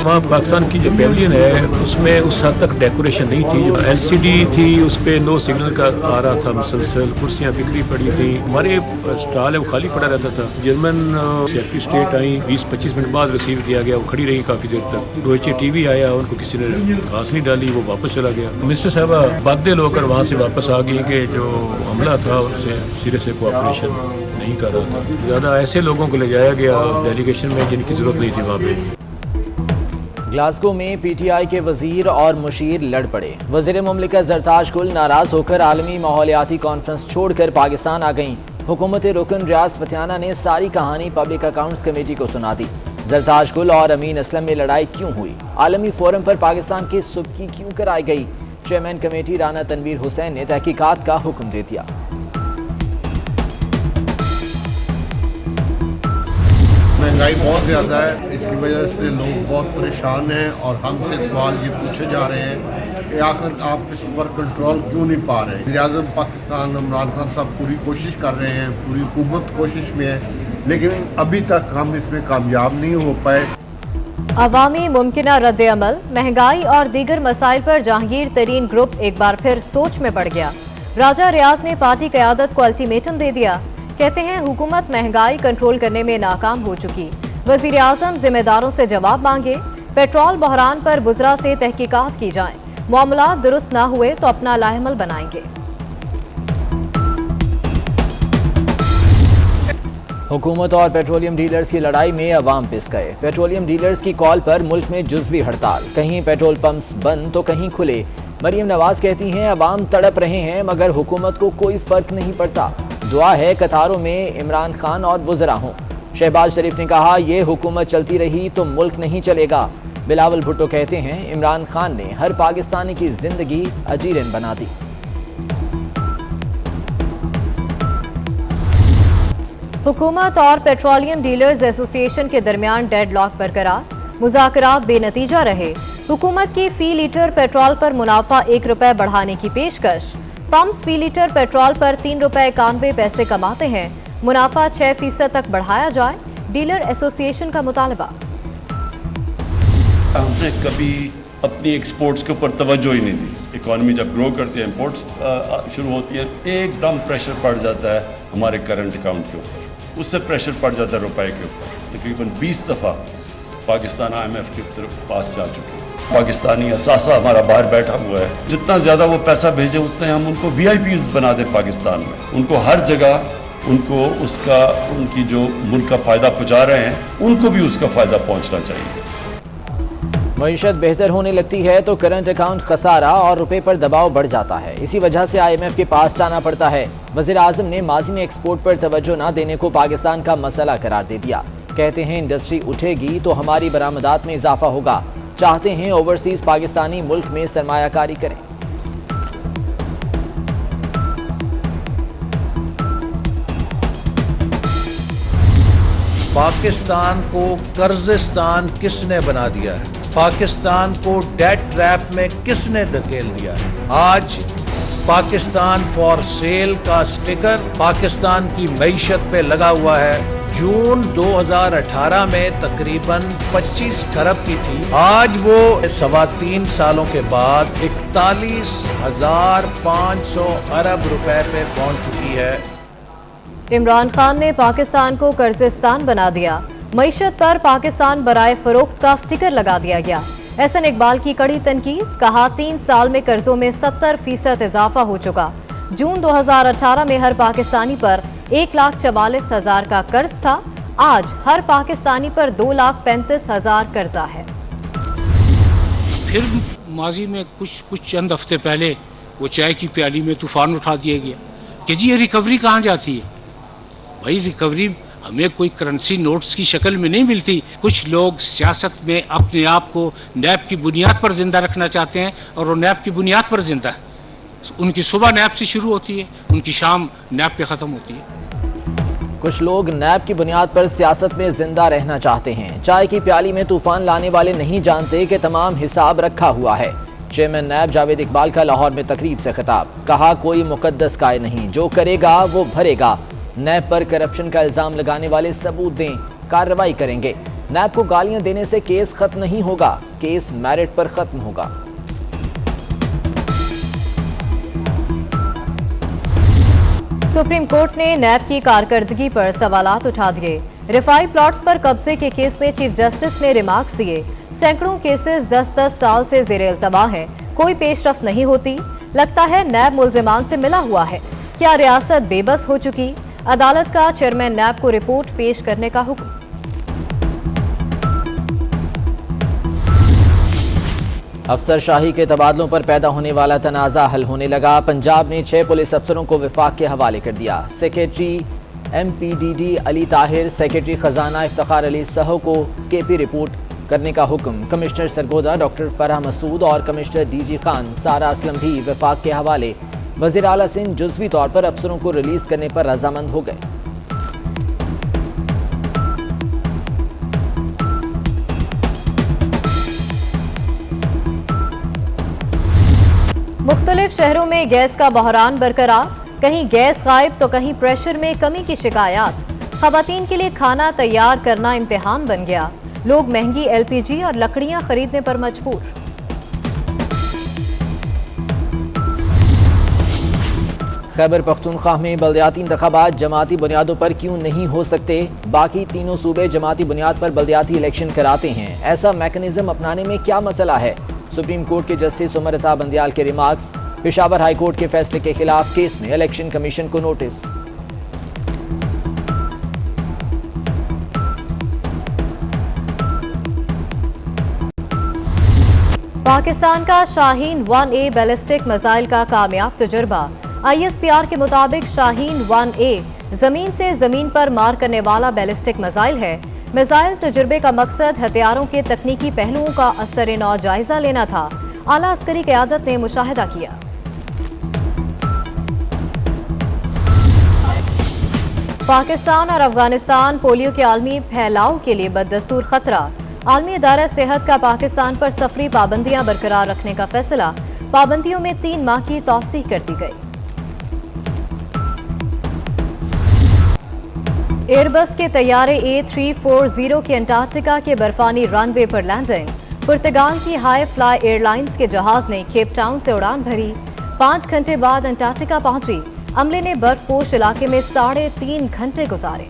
वहाँ पाकिस्तान की जो पेविलियन है उसमें उस हद तक डेकोरेशन नहीं थी। जो LCD थी उस पर नो सिग्नल का आ रहा था मुसलसल, कुर्सियाँ बिखरी पड़ी थी। हमारे स्टॉल है वो खाली पड़ा रहता था। जर्मन सेक्रेटरी स्टेट आई, 20-25 मिनट बाद रिसीव किया गया, वो खड़ी रही काफ़ी देर तक। डोइचे टीवी आया, उनको किसी ने घास नहीं डाली, वो वापस चला गया। मिनिस्टर साहबा बादल होकर वहाँ से वापस आ गई कि जो हमला था उससे सिरे से कोऑपरेशन नहीं कर रहा था। ज़्यादा ऐसे लोगों को ले जाया गया डेलीगेशन में जिनकी ज़रूरत नहीं थी वहाँ पे। ग्लासगो में PTI के वजीर और मुशीर लड़ पड़े। वजीर मुमलिकत जरताज गुल नाराज होकर आलमी माहौलियाती कॉन्फ्रेंस छोड़कर पाकिस्तान आ गईं। हुकूमत रुकन रियाज फतियाना ने सारी कहानी पब्लिक अकाउंट्स कमेटी को सुना दी। जरताज गुल और अमीन असलम में लड़ाई क्यों हुई, आलमी फोरम पर पाकिस्तान की सुबकी क्यों कराई गई। चेयरमैन कमेटी राना तनवीर हुसैन ने तहकीकात का हुक्म दे दिया। महंगाई बहुत ज़्यादा है, इसकी वजह से लोग बहुत परेशान हैं और हमसे सवाल ये पूछे जा रहे हैं कि आखिर आप इस पर कंट्रोल क्यों नहीं पा रहे। वज़ीर-ए-आज़म पाकिस्तान इमरान खान साहब पूरी कोशिश कर रहे हैं, पूरी हुकूमत कोशिश में है, लेकिन अभी तक हम इसमें कामयाब नहीं हो पाए। अवामी मुमकिना रद्द-ए-अमल, महंगाई और दीगर मसाइल पर जहांगीर तरीन ग्रुप एक बार फिर सोच में पड़ गया। राजा रियाज ने पार्टी क़यादत को अल्टीमेटम दे दिया। कहते हैं हुकूमत महंगाई कंट्रोल करने में नाकाम हो चुकी। वज़ीर आज़म जिम्मेदारों से जवाब मांगे। पेट्रोल बहरान पर वज़रा से तहकीकात की जाएं। मामला दुरुस्त ना हुए तो अपना लाहेमल बनाएंगे। हुकूमत और पेट्रोलियम डीलर्स की लड़ाई में अवाम पिस गए। पेट्रोलियम डीलर्स की कॉल पर मुल्क में जुज़वी हड़ताल, कहीं पेट्रोल पंप्स बंद तो कहीं खुले। मरियम नवाज कहती हैं अवाम तड़प रहे हैं मगर हुकूमत को कोई फर्क नहीं पड़ता। दुआ है कतारों में इमरान खान और वज़रा हों। शहबाज शरीफ ने कहा ये हुकूमत चलती रही तो मुल्क नहीं चलेगा। बिलावल भुट्टो कहते हैं इमरान खान ने हर पाकिस्तानी की जिंदगी अजीरन बना दी। हुकूमत और पेट्रोलियम डीलर्स एसोसिएशन के दरमियान डेडलॉक बरकरार, मुज़ाकरात बेनतीजा रहे। हुकूमत की फी लीटर पेट्रोल पर मुनाफा 1 रुपए बढ़ाने की पेशकश। पंप्स फी लीटर पेट्रोल पर 3 रुपए 91 पैसे कमाते हैं, मुनाफा 6% तक बढ़ाया जाए। डीलर एसोसिएशन का मुतालबा। हमने कभी अपनी एक्सपोर्ट्स के ऊपर तवज्जो ही नहीं दी। इकॉनमी जब ग्रो करती है, इंपोर्ट्स शुरू होती है, एकदम प्रेशर पड़ जाता है हमारे करंट अकाउंट के ऊपर, उससे प्रेशर पड़ जाता है रुपए के ऊपर। तकरीबन 20 दफ़ा पाकिस्तान IMF के पास जा चुके हैं। पाकिस्तानी असासा हमारा बाहर बैठा हुआ है, जितना ज़्यादा वो पैसा भेजे उतने हम उनको VIPs बना दें पाकिस्तान में। उनको हर जगह उनको उसका, उनकी जो मुल्क का फ़ायदा पहुँचा रहे हैं उनको भी उसका फ़ायदा पहुँचना चाहिए। मईशत बेहतर होने लगती है तो करंट अकाउंट खसारा और रुपए पर दबाव बढ़ जाता है। इसी वजह से IMF के पास जाना पड़ता है। वज़ीर आज़म ने माजी में एक्सपोर्ट पर तवज्जो न देने को पाकिस्तान का मसला करार दे दिया। कहते हैं इंडस्ट्री उठेगी तो हमारी बरामदात में इजाफा होगा। चाहते हैं ओवरसीज पाकिस्तानी मुल्क में सरमायाकारी करें। पाकिस्तान को कर्जिस्तान किसने बना दिया है? पाकिस्तान को डेट ट्रैप में किसने धकेल दिया है? आज पाकिस्तान फॉर सेल का स्टिकर पाकिस्तान की मईशत पे लगा हुआ है। जून 2018 में तकरीबन 25 खरब की थी, आज वो 3.25 सालों के बाद 41,500 अरब रुपए पे पहुंच चुकी है। इमरान खान ने पाकिस्तान को कर्जिस्तान बना दिया। मईशत पर पाकिस्तान बराए फरोख्त का स्टिकर लगा दिया गया। एहसन इकबाल की कड़ी तनकीद, कहा 3 साल में कर्जों में 70% इजाफा हो चुका। जून 2018 में हर पाकिस्तानी पर 1,44,000 का कर्ज था, आज हर पाकिस्तानी पर 2,35,000 कर्जा है। फिर माजी में कुछ चंद हफ्ते पहले वो चाय की प्याली में तूफान उठा दिया गया कि जी ये रिकवरी कहाँ जाती है। भाई रिकवरी हमें कोई करेंसी नोट्स की शक्ल में नहीं मिलती। कुछ लोग सियासत में अपने आप को नैब की बुनियाद पर जिंदा रखना चाहते हैं और वो नैब की बुनियाद पर जिंदा है। उनकी सुबह नैब से शुरू होती है, उनकी शाम नैब पे ख़त्म होती है। कुछ लोग नैब की बुनियाद पर सियासत में जिंदा रहना चाहते हैं। चाय की प्याली में तूफान लाने वाले नहीं जानते कि तमाम हिसाब रखा हुआ है। चेयरमैन नैब जावेद इकबाल का लाहौर में तकरीब से खिताब, कहा कोई मुकद्दस काय नहीं, जो करेगा वो भरेगा। नैब पर करप्शन का इल्जाम लगाने वाले सबूत दें, कार्रवाई करेंगे। नैब को गालियां देने से केस खत्म नहीं होगा, केस मेरिट पर खत्म होगा। सुप्रीम कोर्ट ने नैब की कारकर्दगी पर सवालात उठा दिए। रिफाई प्लॉट्स पर कब्जे के केस में चीफ जस्टिस ने रिमार्क्स दिए। सैकड़ों केसेस 10-10 साल से ज़ेरे इल्तवा हैं, कोई पेशरफ्त नहीं होती। लगता है नैब मुल्जिमान से मिला हुआ है। क्या रियासत बेबस हो चुकी? अदालत का चेयरमैन नैब को रिपोर्ट पेश करने का हुक्म। अफसरशाही के तबादलों पर पैदा होने वाला तनाज़ा हल होने लगा। पंजाब ने 6 पुलिस अफसरों को विफाक के हवाले कर दिया। Secretary MPDD Ali Tahir, secretary खजाना इफ्तिखार अली सहो को KP रिपोर्ट करने का हुक्म। कमिश्नर सरगोदा डॉक्टर फराह मसूद और कमिश्नर DG खान सारा असलम भी विफाक के हवाले। वज़ीर आला सिंध जुज़वी तौर पर अफसरों को रिलीज़ करने पर रजामंद हो गए। मुख्तलिफ शहरों में गैस का बहरान बरकरार, कहीं गैस गायब तो कहीं प्रेशर में कमी की शिकायत। खवातीन के लिए खाना तैयार करना इम्तिहान बन गया। लोग महंगी LPG और लकड़ियां खरीदने पर मजबूर। खैबर पख्तूनख्वा में बल्दियाती इंतखाबात जमाती बुनियादों पर क्यों नहीं हो सकते? बाकी तीनों सूबे जमाती बुनियाद पर बल्दियाती इलेक्शन कराते हैं, ऐसा मैकेनिज्म अपनाने में क्या मसला है? सुप्रीम कोर्ट के जस्टिस उमर अता बंदियाल के रिमार्क्स। पेशावर हाई कोर्ट के फैसले के खिलाफ केस में इलेक्शन कमीशन को नोटिस। पाकिस्तान का शाहीन 1A बैलिस्टिक मिसाइल का कामयाब तजुर्बा। ISPR के मुताबिक शाहीन 1A जमीन से जमीन पर मार करने वाला बैलिस्टिक मिसाइल है। मिसाइल तजुर्बे का मकसद हथियारों के तकनीकी पहलुओं का असर नौ जायजा लेना था। आला अस्करी क़यादत ने मुशाहिदा किया। पाकिस्तान और अफगानिस्तान पोलियो के आलमी फैलाव के लिए बददस्तूर खतरा। आलमी इदारा सेहत का पाकिस्तान पर सफरी पाबंदियां बरकरार रखने का फैसला। पाबंदियों में 3 माह की तौसीह कर दी गई। एयरबस के तैयारे A340 की अंटार्कटिका के बर्फानी रनवे पर लैंडिंग। पुर्तगाल की हाई फ्लाई एयरलाइंस के जहाज ने केप टाउन से उड़ान भरी। 5 घंटे बाद अंटार्कटिका पहुंची। अमले ने बर्फपोश इलाके में 3.5 घंटे गुजारे।